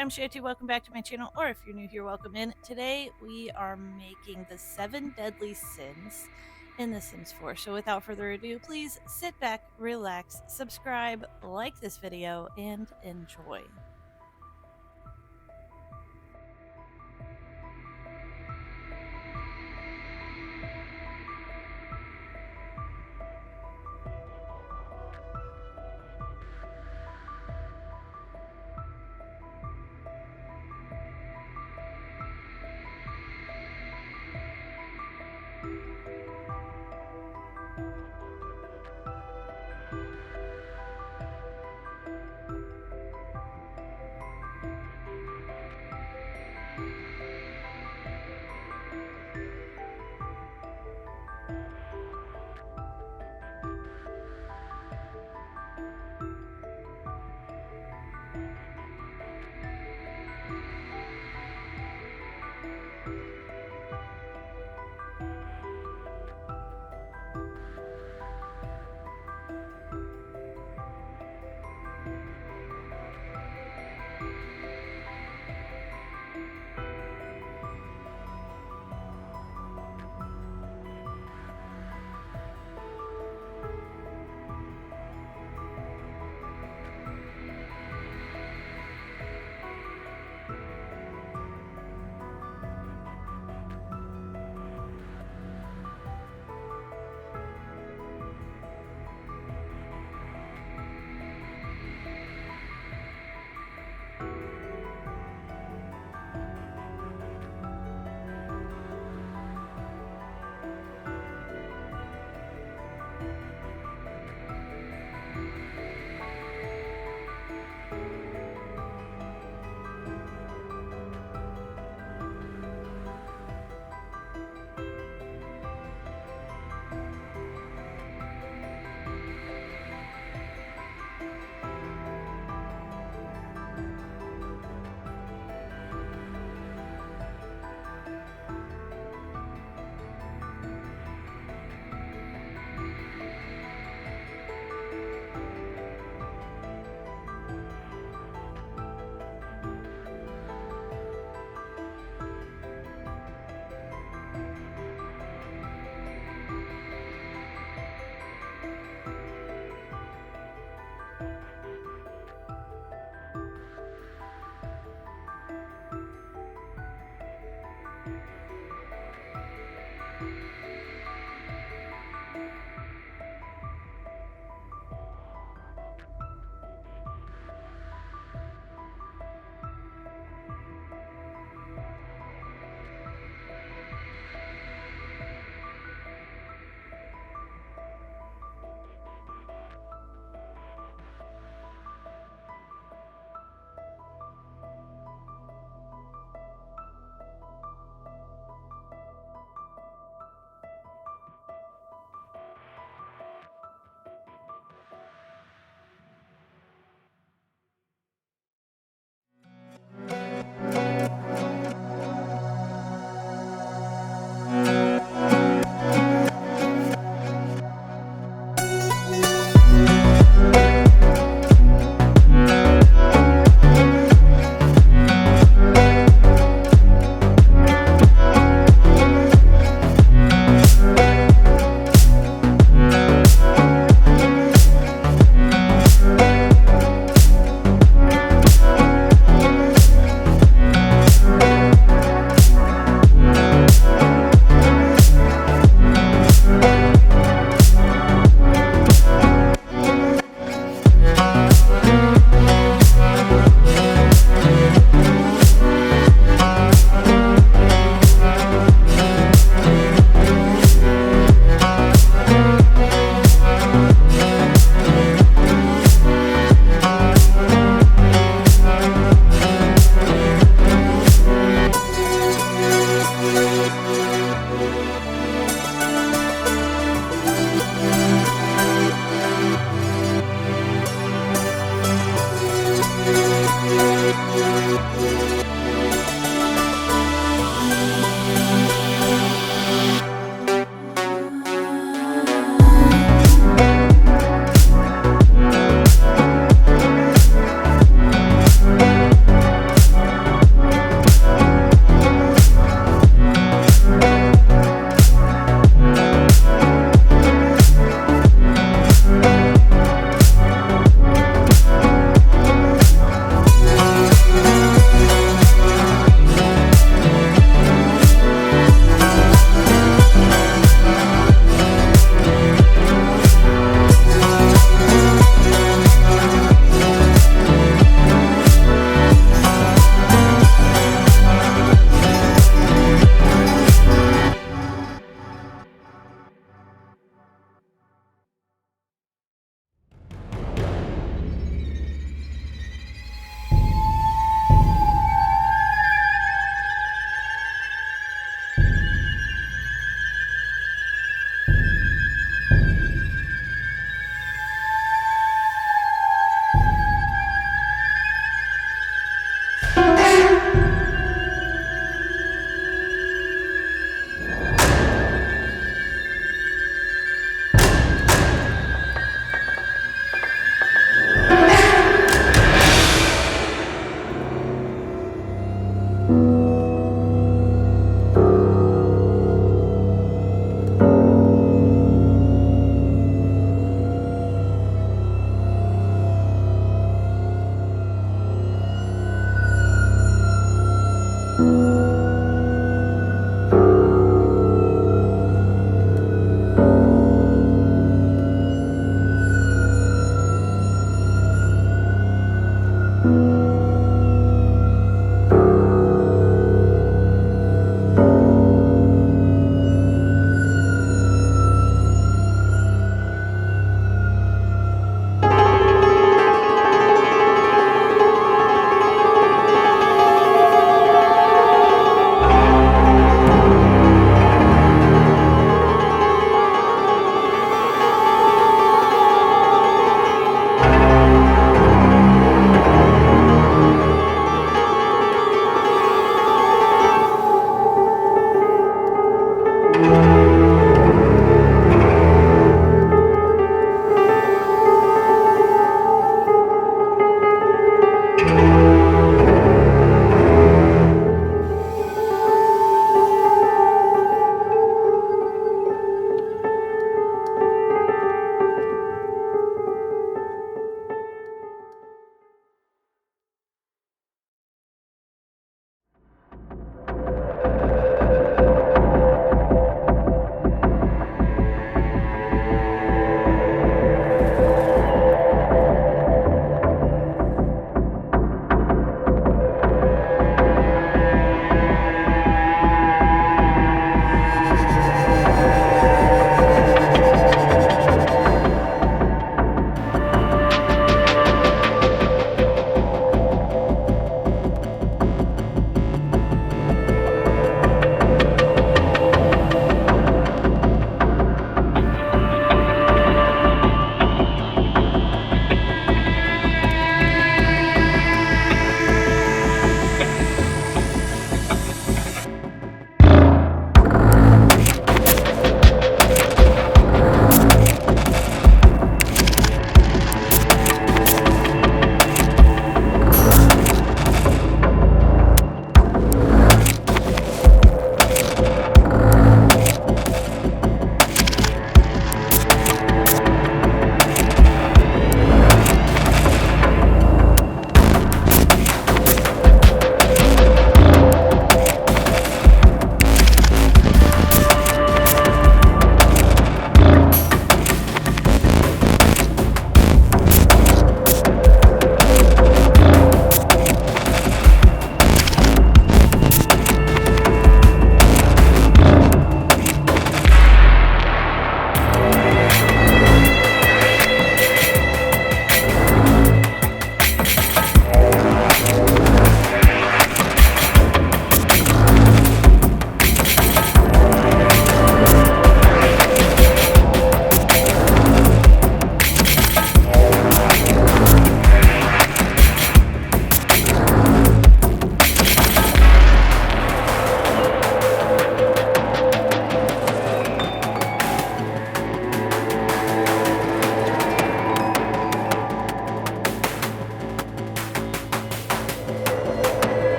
I'm Shanty. Welcome back to my channel, or if you're new here, welcome in. Today we are making the 7 deadly sins in The Sims 4. So without further ado, please sit back, relax, subscribe, like this video, and enjoy.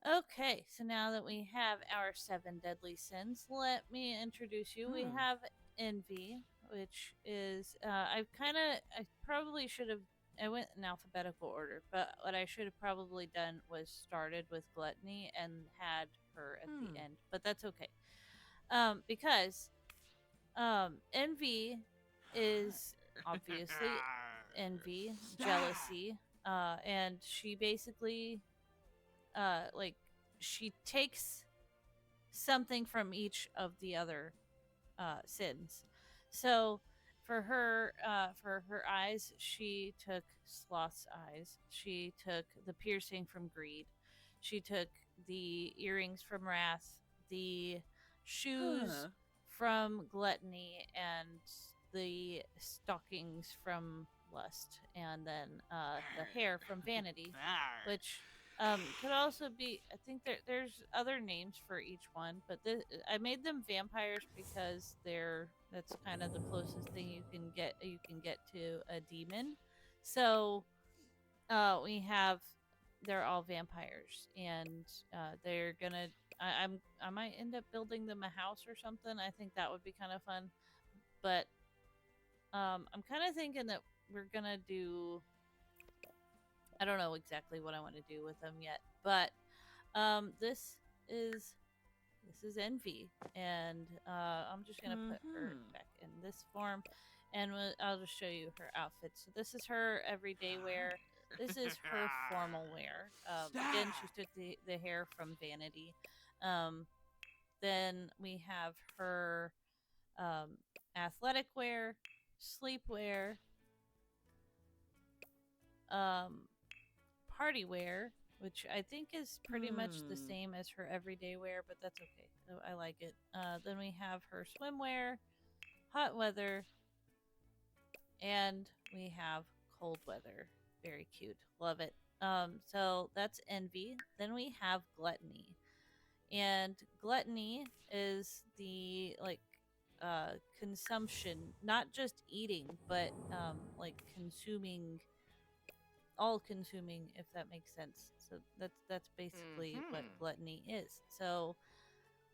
Okay, so now that we have our 7 deadly sins, let me introduce you. We have envy, which is I probably should have. I went in alphabetical order, but what I should have probably done was started with gluttony and had her at the end. But that's okay, because envy is obviously envy, jealousy, and she basically like she takes something from each of the other sins. So for her eyes, she took sloth's eyes. She took the piercing from greed. She took the earrings from wrath, the shoes from gluttony, and the stockings from lust, and then the hair from vanity, which could also be. I think there's other names for each one, but I made them vampires because that's kind of the closest thing you can get. You can get to a demon. So we have they're all vampires, and they're gonna. I might end up building them a house or something. I think that would be kind of fun, but I'm kind of thinking that we're gonna do. I don't know exactly what I want to do with them yet, but this is Envy, and I'm just gonna put her back in this form, and I'll just show you her outfit. So this is her everyday wear. This is her formal wear. Again, she took the hair from Vanity. Then we have her athletic wear, sleep wear, um, party wear, which I think is pretty much the same as her everyday wear, but that's okay. I like it. Then we have her swimwear, hot weather, and we have cold weather. Very cute. Love it. So that's envy. Then we have gluttony. And gluttony is the consumption, not just eating, but like consuming, all consuming, if that makes sense. So that's basically what gluttony is. So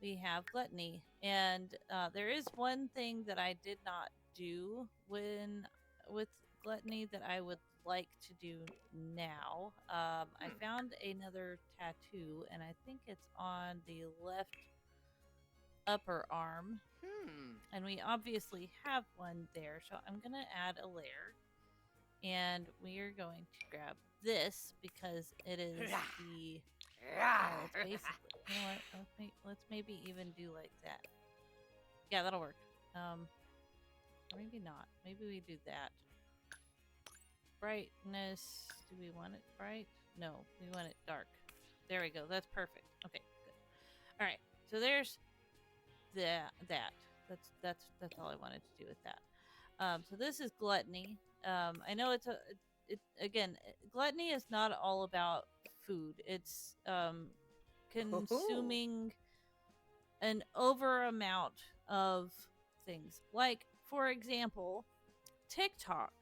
we have gluttony, and there is one thing that I did not do with gluttony that I would like to do now. I found another tattoo, and I think it's on the left upper arm, and we obviously have one there. So I'm gonna add a layer, and we are going to grab this because it is the it's basically, you know what, let's maybe even do like that. Yeah, that'll work. Maybe not. Maybe we do that. Brightness. Do we want it bright? No, we want it dark. There we go. That's perfect. Okay, good. All right. So there's that. That's all I wanted to do with that. So this is gluttony. I know again, gluttony is not all about food. It's consuming an over amount of things. Like, for example, TikTok.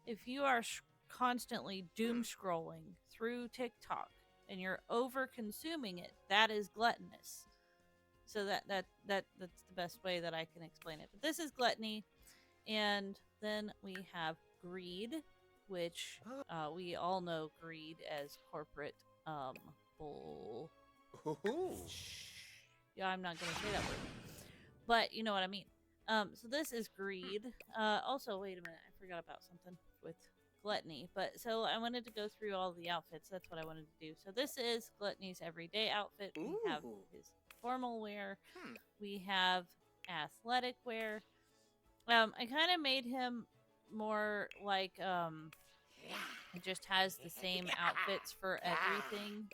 If you are constantly doom scrolling through TikTok and you're over consuming it, that is gluttonous. So that's the best way that I can explain it. But this is gluttony, and then we have greed, which we all know greed as corporate bull. Yeah, I'm not gonna say that word, but you know what I mean. So this is greed. Also, wait a minute, I forgot about something with gluttony. But so I wanted to go through all the outfits. That's what I wanted to do. So this is gluttony's everyday outfit. We have his formal wear. We have athletic wear. I kind of made him more like it just has the same outfits for everything.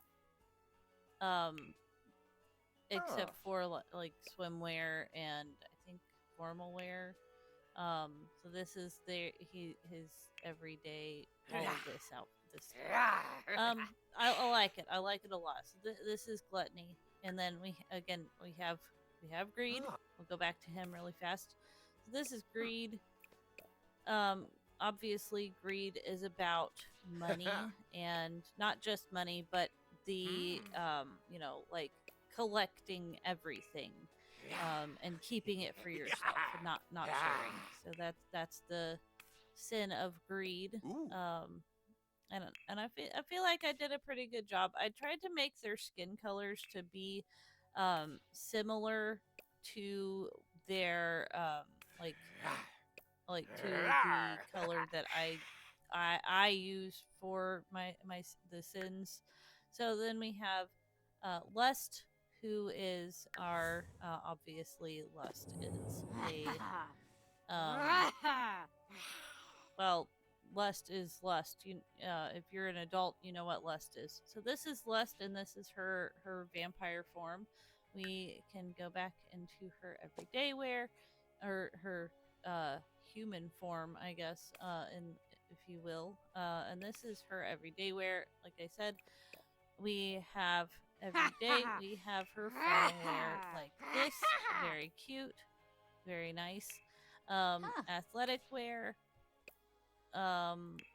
Except for like swimwear and I think formal wear. So this is his everyday all of this out. I like it. I like it a lot. So this is gluttony, and then we have greed. We'll go back to him really fast. So this is greed. Obviously, greed is about money, and not just money, but the you know, like collecting everything and keeping it for yourself and not sharing. So that's the sin of greed. And I feel like I did a pretty good job. I tried to make their skin colors to be similar to their like to the color that I use for the sins. So then we have Lust, who is our obviously Lust is a well, lust is lust. You if you're an adult, you know what lust is. So this is Lust, and this is her vampire form. We can go back into her everyday wear, or her human form, I guess, in if you will. And this is her everyday wear. Like I said, we have every day we have her formal wear like this. Very cute, very nice. Athletic wear.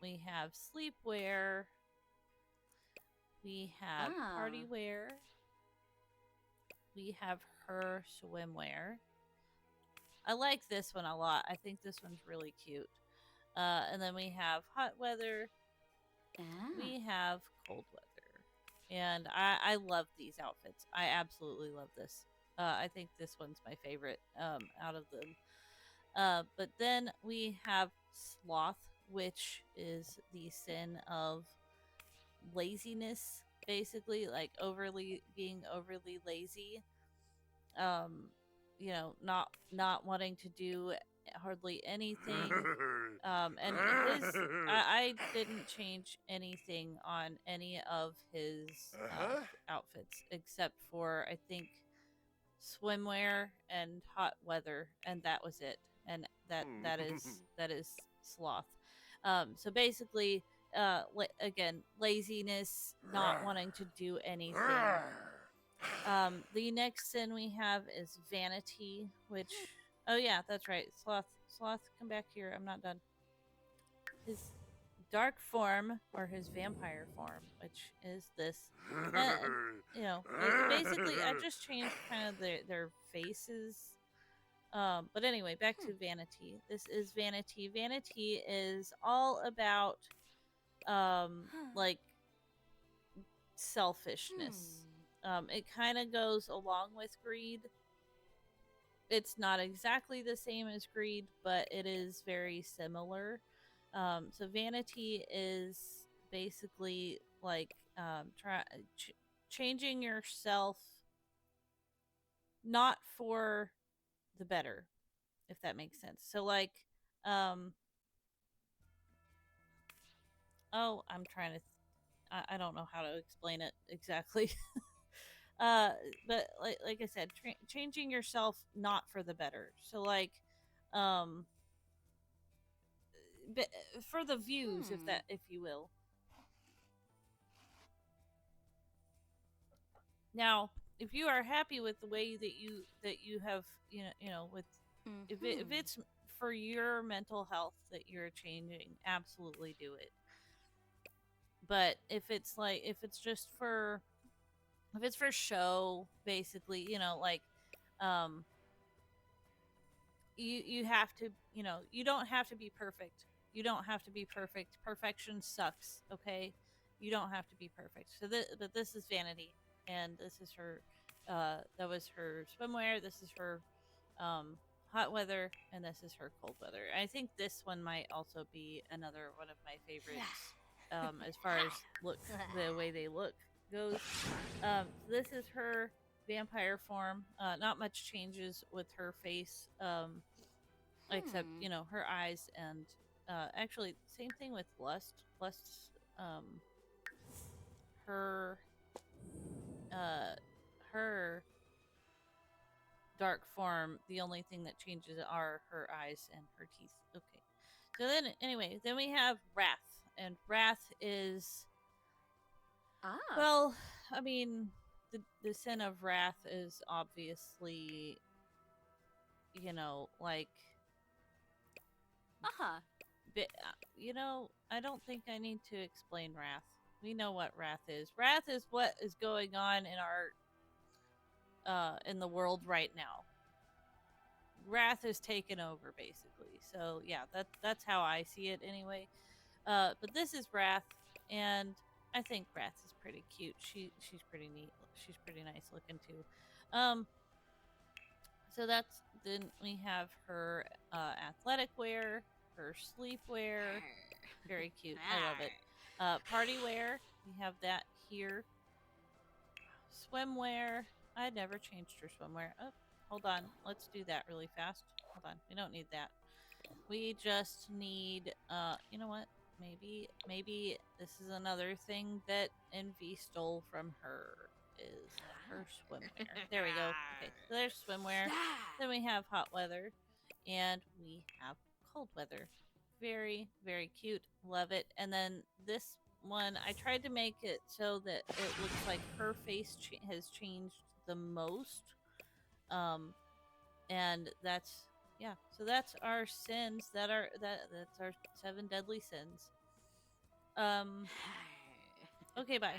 We have sleepwear. We have party wear. We have her swimwear. I like this one a lot. I think this one's really cute. And then we have hot weather. We have cold weather. And I love these outfits. I absolutely love this. I think this one's my favorite out of them. But then we have sloth, which is the sin of laziness, basically, like being overly lazy. You know, not wanting to do hardly anything. And I didn't change anything on any of his outfits except for I think swimwear and hot weather, and that was it. And that is sloth. So basically, again, laziness, not wanting to do anything. The next sin we have is vanity, which oh yeah, that's right. Sloth, come back here. I'm not done. His dark form or his vampire form, which is this. You know, basically, I just changed kind of their faces. But anyway, back to vanity. This is vanity. Vanity is all about like selfishness. It kind of goes along with greed. It's not exactly the same as greed, but it is very similar. So vanity is basically like changing yourself not for the better, if that makes sense. So like, oh, I'm trying to. I don't know how to explain it exactly. But like I said, changing yourself not for the better. So like, um, but for the views, if you will. Now, if you are happy with the way that you have, you know, with if it's for your mental health that you're changing, absolutely do it. But if it's just for if it's for show, basically, you know, like um you have to, you know, you don't have to be perfect. You don't have to be perfect. Perfection sucks, okay? You don't have to be perfect. So but this is vanity, and this is her that was her swimwear. This is her hot weather, and this is her cold weather. I think this one might also be another one of my favorites as far as look the way they look goes. This is her vampire form. Not much changes with her face, except you know her eyes and actually same thing with Lust. Um, her her dark form. The only thing that changes are her eyes and her teeth. Okay. So then, anyway, then we have Wrath, and Wrath is well, I mean, the sin of Wrath is obviously, you know, like you know, I don't think I need to explain Wrath. We know what wrath is. Wrath is what is going on in our in the world right now. Wrath is taken over basically. So yeah, that's how I see it anyway. But this is Wrath, and I think Wrath is pretty cute. She's pretty neat. She's pretty nice looking too. So that's then we have her athletic wear, her sleepwear. Very cute. I love it. Party wear. We have that here. Swimwear. I never changed her swimwear. Oh, hold on. Let's do that really fast. Hold on. We don't need that. We just need you know what? Maybe this is another thing that Envy stole from her is her swimwear. There we go. Okay, so there's swimwear. Then we have hot weather and we have cold weather. Very, very cute. Love it. And then this one, I tried to make it so that it looks like her face has changed the most. And that's yeah. So that's our sins. That's our 7 deadly sins. Okay, bye.